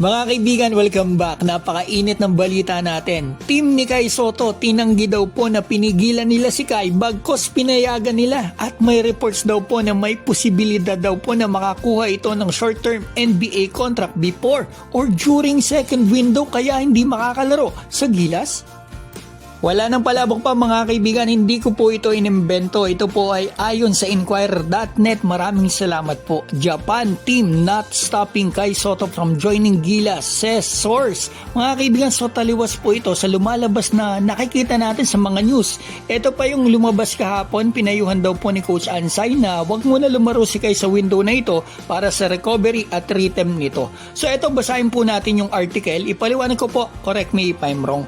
Mga kaibigan, welcome back. Napakainit ng balita natin. Team ni Kai Sotto, tinanggi daw po na pinigilan nila si Kai bagkos pinayagan nila. At may reports daw po na may posibilidad daw po na makakuha ito ng short-term NBA contract before or during second window kaya hindi makakalaro sa Gilas. Wala nang palabok pa mga kaibigan, hindi ko po ito inimbento. Ito po ay ayon sa Inquirer.net. Maraming salamat po. Japan team not stopping Kai Sotto from joining Gilas, says source. Mga kaibigan, so taliwas po ito sa lumalabas na nakikita natin sa mga news. Ito pa yung lumabas kahapon, pinayuhan daw po ni Coach Ansay na wag muna lumaro si Kai sa window na ito para sa recovery at rhythm nito. So ito, basahin po natin yung article. Ipaliwanag ko po, correct me if I'm wrong.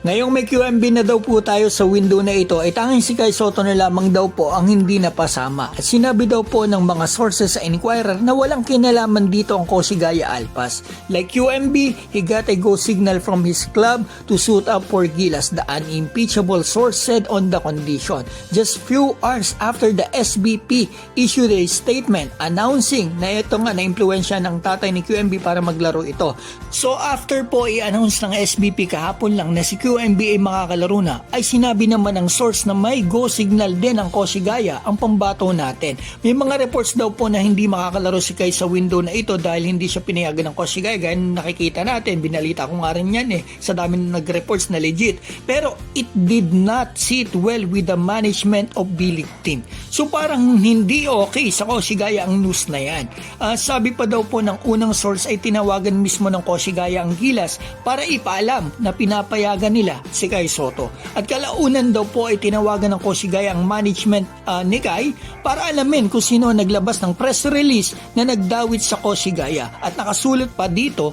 Ngayong may QMB na daw po tayo sa window na ito ay tanging si Kai Sotto na lamang daw po ang hindi napasama. At sinabi daw po ng mga sources sa Inquirer na walang kinalaman dito ang Kosigaya Alpas. Like QMB, he got a go signal from his club to suit up for Gilas, the unimpeachable source said on the condition. Just few hours after the SBP issued a statement announcing na ito nga na-impluensya ng tatay ni QMB para maglaro ito. So after po i-announce ng SBP kahapon lang na si QMB ay makakalaro na, ay sinabi naman ng source na may go signal din ang Kosigaya ang pambato natin. May mga reports daw po na hindi makakalaro si Kai sa window na ito dahil hindi siya pinayagan ng Kosigaya. Gaya nakikita natin, binalita ko nga rin yan sa dami ng nag-reports na legit. Pero it did not sit well with the management of B-League team. So parang hindi okay sa Kosigaya ang news na yan. Sabi pa daw po ng unang source ay tinawagan mismo ng Kosigaya ang Gilas para ipaalam na pinapayagan nila si Kai Sotto. At kalaunan daw po ay tinawagan ng Kosigaya ang management ni Kai para alamin kung sino naglabas ng press release na nagdawit sa Kosigaya. At nakasulat pa dito,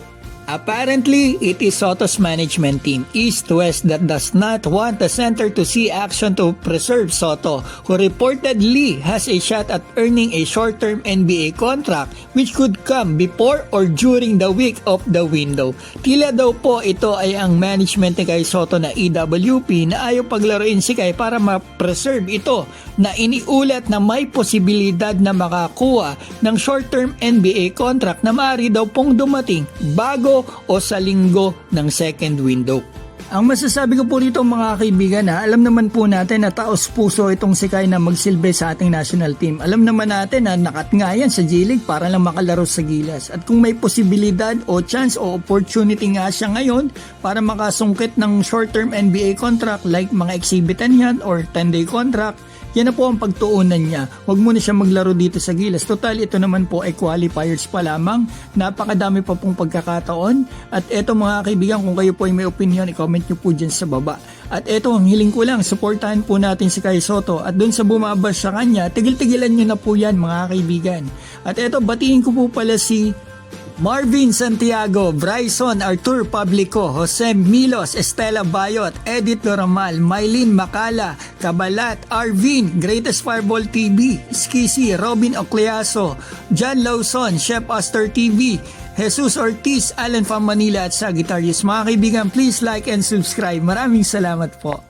apparently, it is Sotto's management team, East-West, that does not want the center to see action to preserve Sotto, who reportedly has a shot at earning a short-term NBA contract which could come before or during the week of the window. Tila daw po ito ay ang management ni Kai Sotto na EWP na ayaw paglaruin si Kai para ma-preserve ito na iniulat na may posibilidad na makakuha ng short-term NBA contract na maaari daw pong dumating bago o sa linggo ng second window. Ang masasabi ko po rito mga kaibigan, alam naman po natin na taos puso itong si Kai na magsilbi sa ating national team. Alam naman natin na nakat nga yan sa G-League para lang makalaro sa Gilas. At kung may posibilidad o chance o opportunity nga siya ngayon para makasungkit ng short-term NBA contract like mga exhibitan yan or 10-day contract, yan na po ang pagtuunan niya. Huwag muna siya maglaro dito sa Gilas. Total, ito naman po ay qualifiers pa lamang. Napakadami pa pong pagkakataon. At eto mga kaibigan, kung kayo po ay may opinion, i-comment nyo po dyan sa baba. At eto, ang hiling ko lang, supportahan po natin si Kai Sotto. At dun sa bumabas sa kanya, tigil-tigilan nyo na po yan mga kaibigan. At eto, batiin ko po pala si Marvin Santiago, Bryson Artur Publico, Jose Milos, Estela Bayot, Edith Doramal, Mylene Macala, Kabalat, Arvin, Greatest Fireball TV, Skisi, Robin Ocleaso, John Lawson, Chef Aster TV, Jesus Ortiz, Alan from Manila at Sagittarius. Mga kaibigan, please like and subscribe. Maraming salamat po.